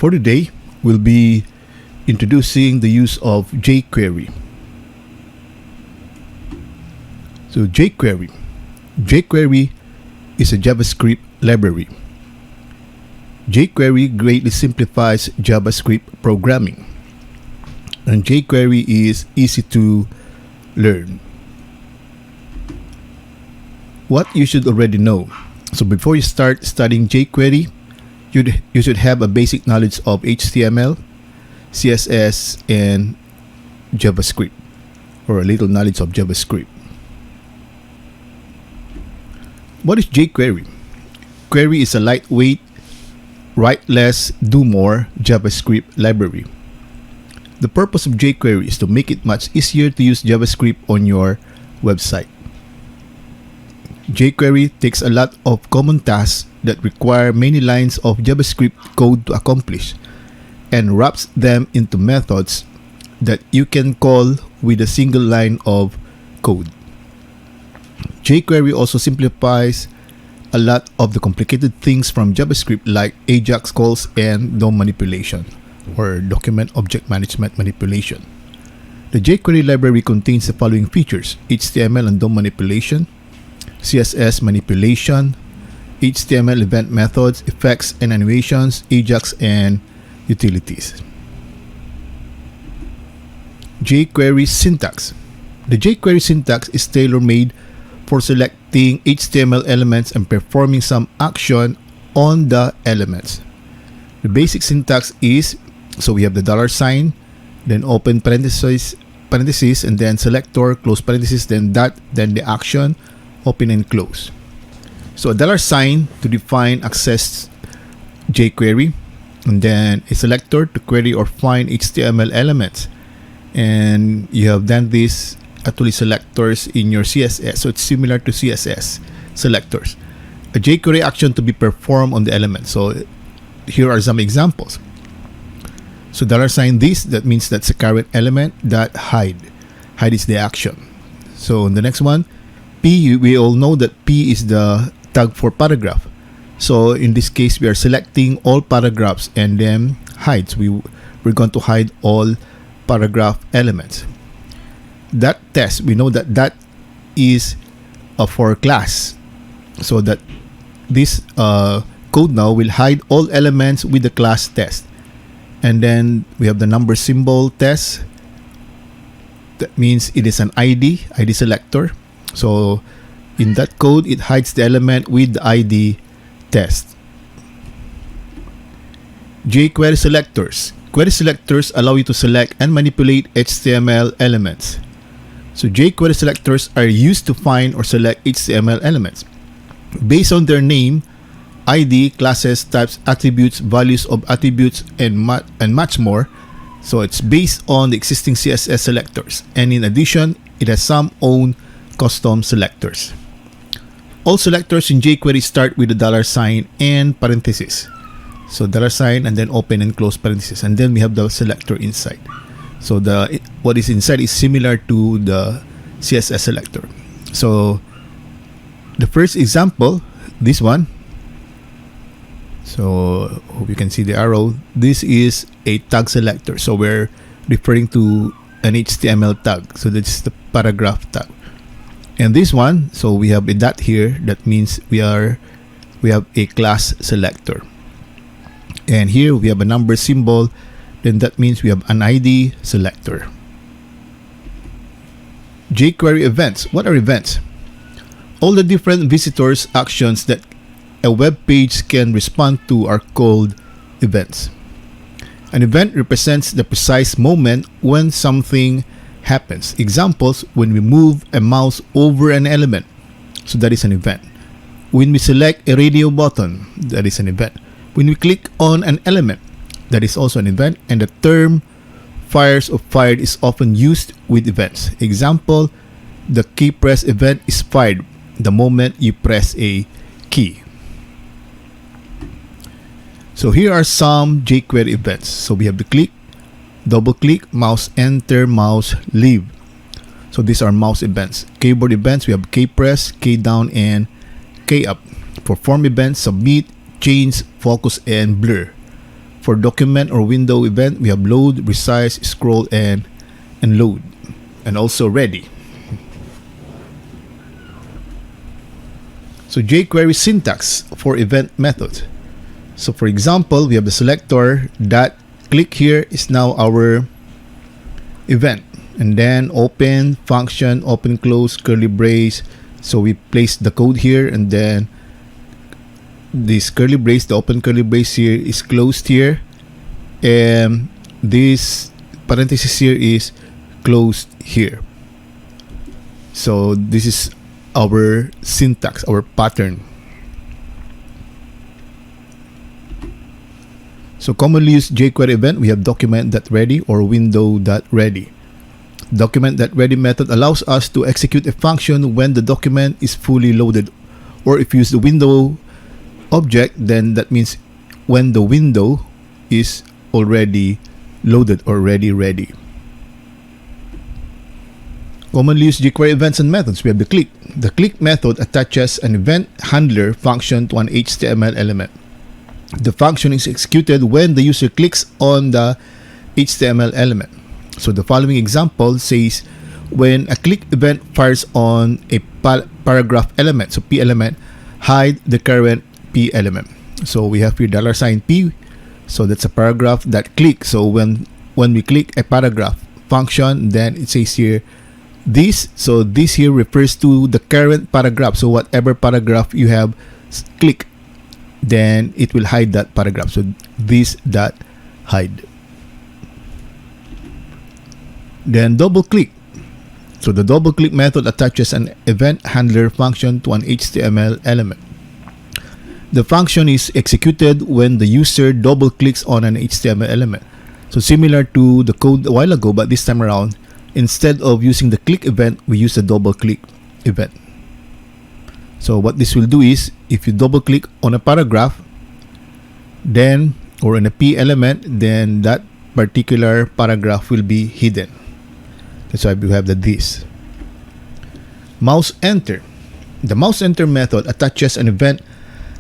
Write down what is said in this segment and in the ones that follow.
for today, we'll be introducing the use of JQuery. So JQuery. JQuery is a JavaScript library. JQuery greatly simplifies JavaScript programming. And JQuery is easy to learn. What you should already know. So before you start studying JQuery, you should have a basic knowledge of HTML, CSS, and JavaScript, or a little knowledge of JavaScript. What is JQuery? Query is a lightweight, write less, do more JavaScript library. The purpose of JQuery is to make it much easier to use JavaScript on your website. JQuery takes a lot of common tasks that require many lines of JavaScript code to accomplish and wraps them into methods that you can call with a single line of code. JQuery also simplifies a lot of the complicated things from JavaScript like AJAX calls and DOM manipulation, or document object management manipulation. The jQuery library contains the following features: HTML and DOM manipulation, CSS manipulation, HTML event methods, effects and animations, AJAX, and utilities. jQuery syntax. The jQuery syntax is tailor-made for selecting HTML elements and performing some action on the elements. The basic syntax is, so we have the $, then open parentheses, and then selector, close parentheses, then dot, then the action, open and close. So a $, to define access jQuery, and then a selector to query or find HTML elements. And you have done this actually selectors in your CSS, so it's similar to CSS selectors. A jQuery action to be performed on the element. So here are some examples. So $, this, that means that's a current element. That hide is the action. So in the next one, P, we all know that P is the tag for paragraph. So in this case, we are selecting all paragraphs and then hides. We're going to hide all paragraph elements. That test, we know that is for class. So that this code now will hide all elements with the class test. And then we have the number symbol test. That means it is an ID selector. So in that code, it hides the element with the ID test. jQuery selectors. Query selectors allow you to select and manipulate HTML elements. So jQuery selectors are used to find or select HTML elements based on their name, ID, classes, types, attributes, values of attributes, and much more. So it's based on the existing CSS selectors, and in addition, it has some own custom selectors. All selectors in jQuery start with the $, and parentheses. So $, and then open and close parentheses, and then we have the selector inside. So what is inside is similar to the CSS selector. So the first example, this one. So hope you can see the arrow. This is a tag selector. So we're referring to an HTML tag. So that's the paragraph tag. And this one, so we have a dot here. That means we have a class selector. And here we have a number symbol. Then that means we have an ID selector. jQuery events. What are events? All the different visitors actions that a web page can respond to are called events. An event represents the precise moment when something happens. Examples: when we move a mouse over an element, so that is an event. When we select a radio button, that is an event. When we click on an element, that is also an event. And the term fires or fired is often used with events. Example: the key press event is fired the moment you press a key. So here are some jQuery events. So we have the click, double click, mouse enter, mouse leave. So these are mouse events. Keyboard events, we have K press, K down, and K up. For form events, submit, change, focus, and blur. For document or window event, we have load, resize, scroll, and load, and also ready. So jQuery syntax for event methods. So for example, we have the selector that click here is now our event, and then open function, open close curly brace. So we place the code here, and then this curly brace, the open curly brace here is closed here, and this parenthesis here is closed here. So this is our syntax, our pattern. So commonly used jQuery event, we have document.ready or window.ready. Document.ready method allows us to execute a function when the document is fully loaded, or if you use the window object, then that means when the window is already loaded or ready. Commonly used jQuery events and methods, we have the click. The click method attaches an event handler function to an HTML element. The function is executed when the user clicks on the HTML element. So the following example says when a click event fires on a paragraph element, so P element, hide the current P element. So we have here $P, so that's a paragraph that clicks. So when we click a paragraph function, then it says here this. So this here refers to the current paragraph. So whatever paragraph you have click, then it will hide that paragraph. So this dot hide. Then double click. So the double click method attaches an event handler function to an HTML element. The function is executed when the user double clicks on an HTML element. So similar to the code a while ago, but this time around, instead of using the click event, we use the double click event. So what this will do is, if you double click on a paragraph, then, or in a P element, then that particular paragraph will be hidden. That's why we have the this. Mouseenter. The mouseenter method attaches an event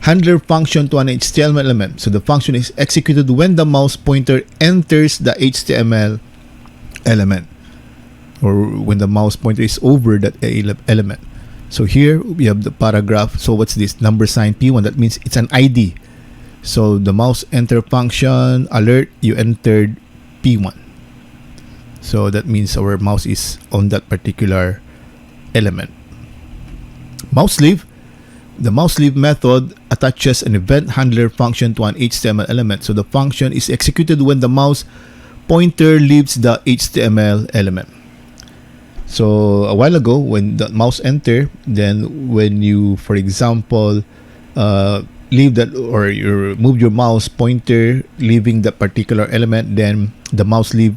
handler function to an HTML element. So the function is executed when the mouse pointer enters the HTML element, or when the mouse pointer is over that element. So here we have the paragraph. So what's this? Number sign P1. That means it's an ID. So the mouse enter function alert, you entered P1. So that means our mouse is on that particular element. Mouse leave. The mouse leave method attaches an event handler function to an HTML element. So the function is executed when the mouse pointer leaves the HTML element. So a while ago, when the mouse enter, then when you, for example, leave that, or you move your mouse pointer leaving that particular element, then the mouse leave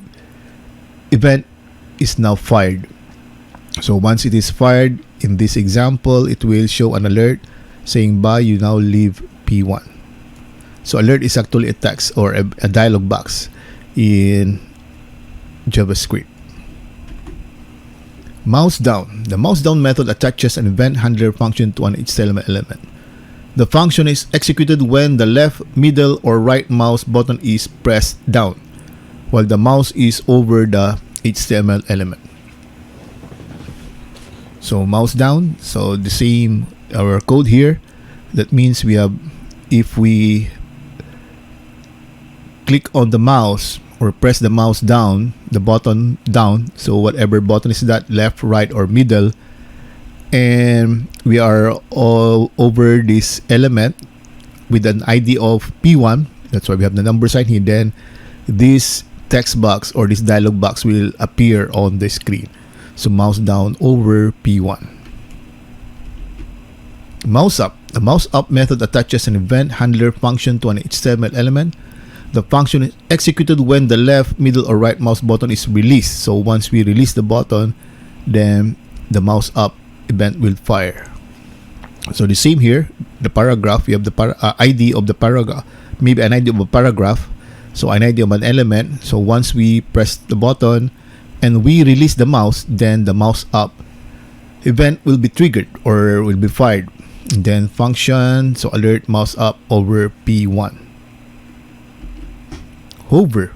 event is now fired. So once it is fired, in this example, it will show an alert saying bye, you now leave P1. So alert is actually a text or a dialog box in JavaScript. Mouse down. The mouse down method attaches an event handler function to an HTML element. The function is executed when the left, middle, or right mouse button is pressed down, while the mouse is over the HTML element. So mouse down. So the same our code here. That means we have, if we click on the mouse or press the mouse down, the button down, so whatever button is that, left, right, or middle, and we are all over this element with an ID of P1, that's why we have the number sign here, then this text box or this dialog box will appear on the screen. So mouse down over P1. Mouse up. The mouse up method attaches an event handler function to an HTML element. The function is executed when the left, middle, or right mouse button is released. So once we release the button, then the mouse up event will fire. So the same here, the paragraph, we have the ID of the paragraph, maybe an ID of a paragraph, so an ID of an element. So once we press the button and we release the mouse, then the mouse up event will be triggered or will be fired. And then function, so alert mouse up over P1. hover.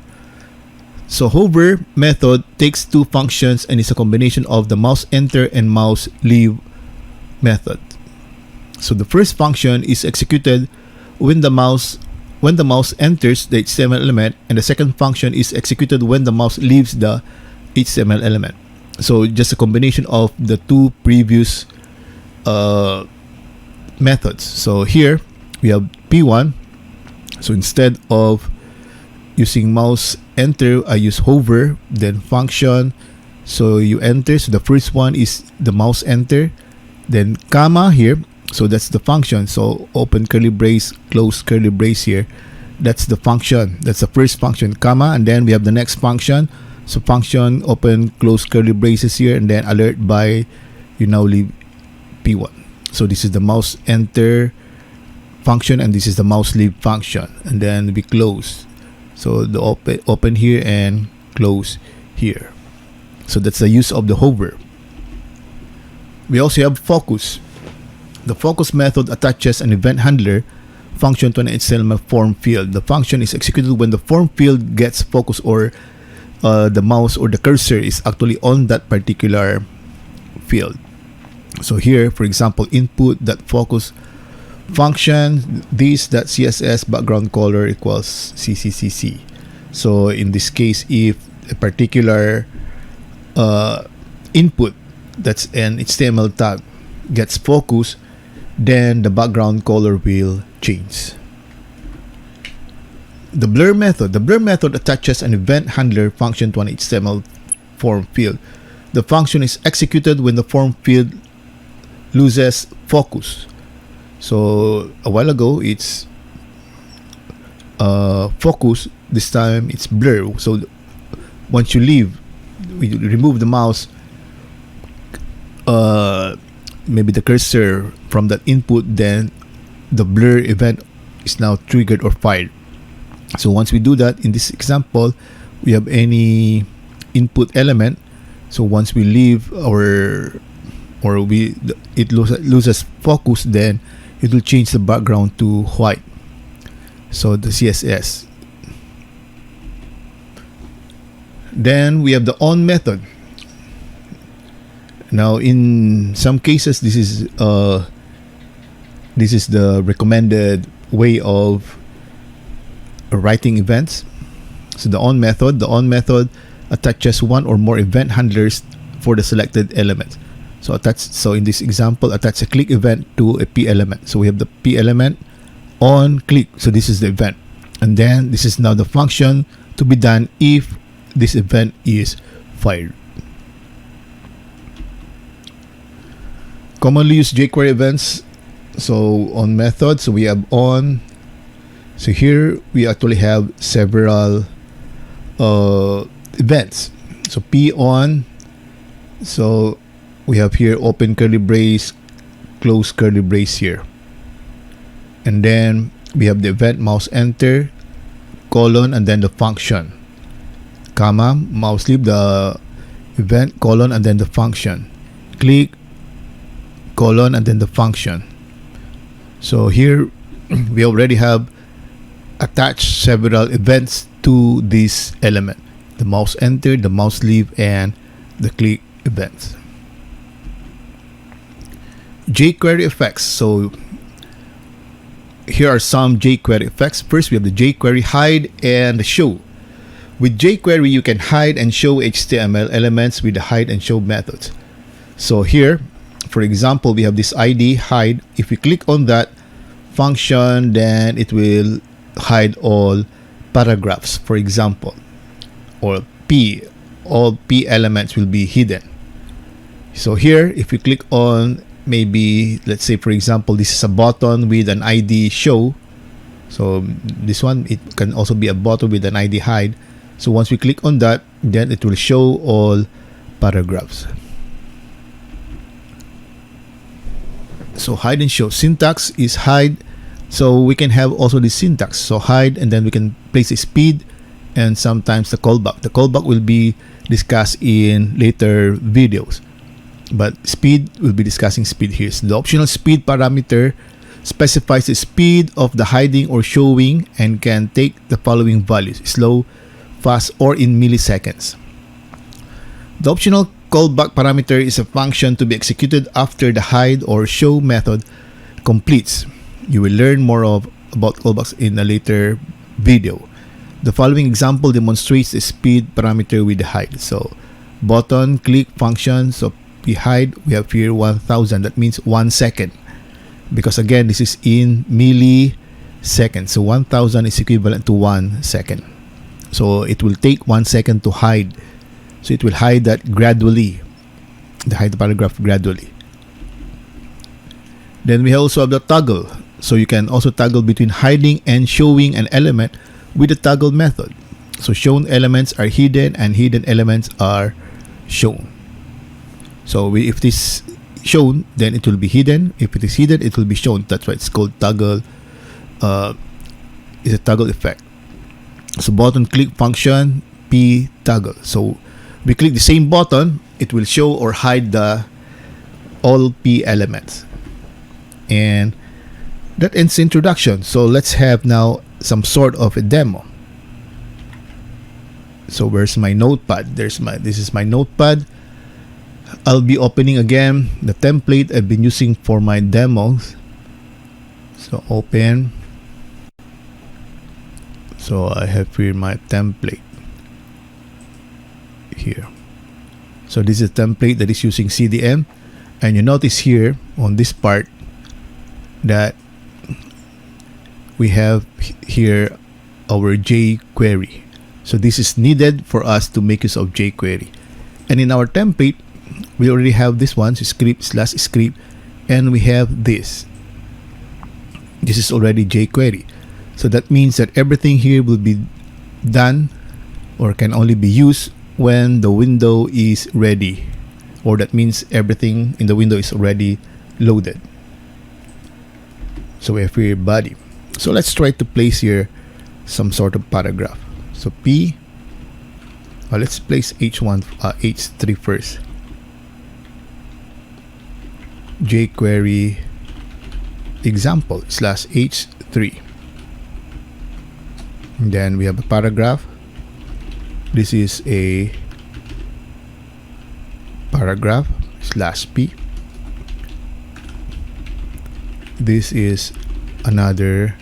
So hover method takes two functions and is a combination of the mouseenter and mouseleave method. So the first function is executed when the mouse enters the HTML element, and the second function is executed when the mouse leaves the HTML element. So just a combination of the two previous methods. So here we have P1. So instead of using mouse enter, I use hover, then function. So you enter. So the first one is the mouse enter, then comma here. So that's the function. So open curly brace, close curly brace here. That's the function. That's the first function, comma, and then we have the next function. So function, open, close curly braces here, and then alert by you now leave P1. So this is the mouse enter function, and this is the mouse leave function, and then we close. So the open here and close here. So that's the use of the hover. We also have focus. The focus method attaches an event handler function to an HTML form field. The function is executed when the form field gets focused, or the mouse or the cursor is actually on that particular field. So here, for example, input that focus function this.css background color equals CCCC. So in this case, if a particular input that's an HTML tag gets focused, then the background color will change. The blur method. The blur method attaches an event handler function to an HTML form field. The function is executed when the form field loses focus. So a while ago it's focus, this time it's blur. So once you leave, we remove the mouse, maybe the cursor from that input, then the blur event is now triggered or fired. So once we do that, in this example, we have any input element. So once we leave it loses focus, then it will change the background to white. So the CSS. Then we have the on method. Now in some cases, this is the recommended way of writing events. So the on method attaches one or more event handlers for the selected element. So in this example, attach a click event to a P element. So we have the P element on click. So this is the event, and then this is now the function to be done if this event is fired. Commonly used jQuery events. So on method, so we have on. So here we actually have several events. So P on. So we have here open curly brace, close curly brace here, and then we have the event mouse enter, colon, and then the function, comma, mouse leave the event, colon, and then the function, click, colon, and then the function. So here we already have attached several events to this element: the mouse enter, the mouse leave, and the click events. jQuery effects. So here are some jQuery effects. First, we have the jQuery hide and show. With jQuery, you can hide and show HTML elements with the hide and show methods. So here, for example, we have this ID hide. If we click on that function, then it will hide all paragraphs, for example, or all P elements will be hidden. So here, if we click on, maybe let's say for example, this is a button with an ID show. So this one, it can also be a button with an ID hide. So once we click on that, then it will show all paragraphs. So hide and show. Syntax is hide. So we can have also the syntax. So hide, and then we can place a speed and sometimes the callback. The callback will be discussed in later videos, but speed, will be discussing speed here. So the optional speed parameter. specifies the speed of the hiding or showing and can take the following values: slow, fast, or in milliseconds. The optional callback parameter is a function to be executed after the hide or show method completes. You will learn more about callbacks in a later video. The following example demonstrates the speed parameter with the hide. So button click function, so we hide, we have here 1000, that means 1 second, because again this is in milliseconds, so 1000 is equivalent to 1 second. So it will take 1 second to hide, so it will hide that gradually, hide the paragraph gradually. Then we also have the toggle, so you can also toggle between hiding and showing an element with the toggle method. So shown elements are hidden and hidden elements are shown. So if it is shown, then it will be hidden. If it is hidden, it will be shown. That's why it's called toggle. It's a toggle effect. So button click function p toggle. So we click the same button, it will show or hide the all p elements. And that ends the introduction. So let's have now some sort of a demo. So where's my notepad? This is my notepad. I'll be opening again the template I've been using for my demos. So open. So I have here my template here. So this is a template that is using CDN, and you notice here on this part that we have here our JQuery. So this is needed for us to make use of JQuery. And in our template, we already have this one, so script/script, and we have this. This is already JQuery. So that means that everything here will be done or can only be used when the window is ready, or that means everything in the window is already loaded. So we have here body. So let's try to place here some sort of paragraph. So P, let's place H1, H3 first. JQuery example /H3. And then we have a paragraph. This is a paragraph /P. This is another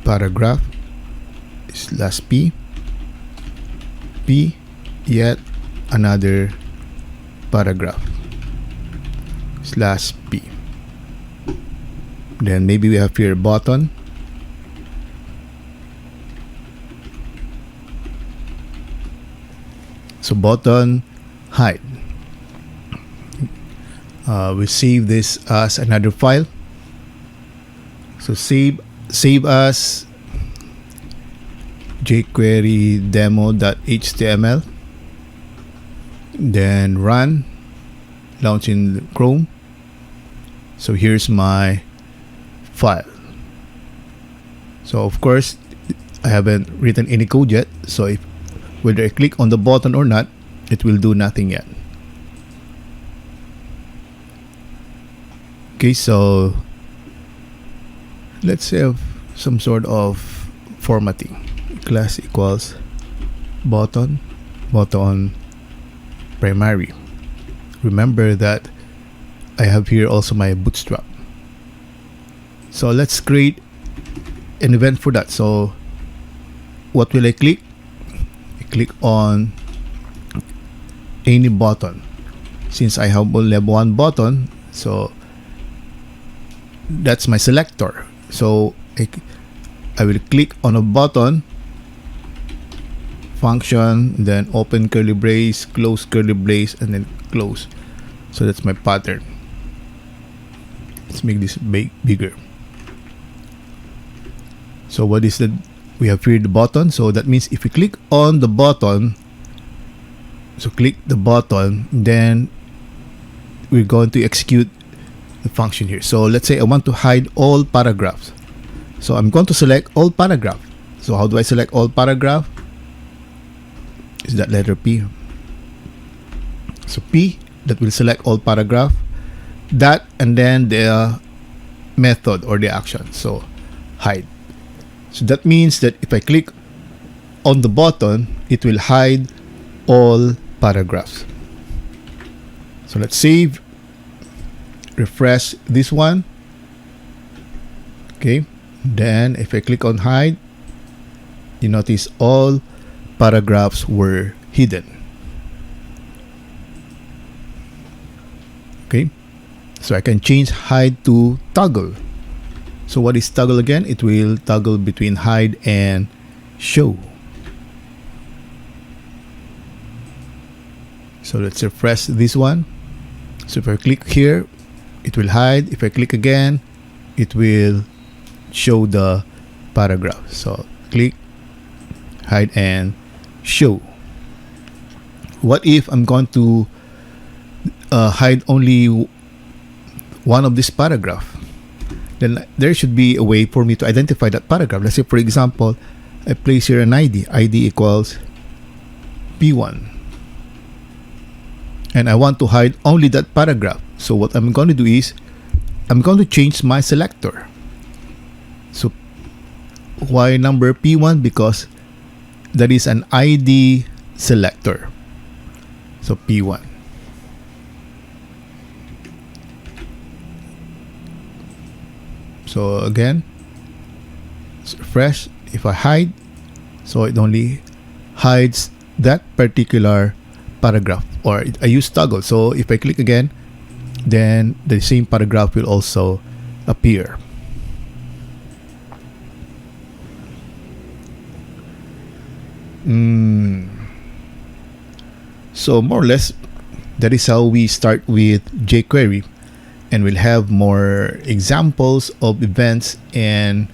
paragraph /P. P, yet another paragraph /P. Then maybe we have here a button. So button hide. We save this as another file. So save as jQuery demo.html. Then run. Launch in Chrome. So here's my file. So of course I haven't written any code yet, so if whether I click on the button or not, it will do nothing yet. Okay, so let's have some sort of formatting. Class equals button primary. Remember that I have here also my bootstrap. So let's create an event for that. So what will I click? I click on any button. Since I have only one button, so that's my selector. So I will click on a button, function, then open curly brace, close curly brace, and then close. So that's my pattern. Let's make this bigger. So what is the, we have here the button. So that means if we click on the button, so click the button, then we're going to execute the function here. So let's say I want to hide all paragraphs. So I'm going to select all paragraph. So how do I select all paragraph? Is that letter P. So P, that will select all paragraph. That, and then the method or the action. So hide. So that means that if I click on the button, it will hide all paragraphs. So let's save, refresh this one. Okay, then if I click on hide, you notice all paragraphs were hidden. Okay, so I can change hide to toggle. So what is toggle again? It will toggle between hide and show. So let's refresh this one. So if I click here, it will hide. If I click again, it will show the paragraph. So click, hide, and show. What if I'm going to hide only one of this paragraph? Then there should be a way for me to identify that paragraph. Let's say, for example, I place here an ID. ID equals P1. And I want to hide only that paragraph. So what I'm going to do is, I'm going to change my selector. So why number P1? Because that is an ID selector. So P1. So again, refresh. If I hide, so it only hides that particular paragraph, or I use toggle. So if I click again, then the same paragraph will also appear. So more or less, that is how we start with jQuery, and we'll have more examples of events and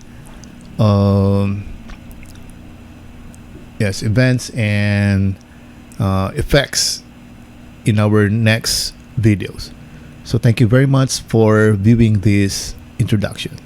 effects in our next videos. So thank you very much for viewing this introduction.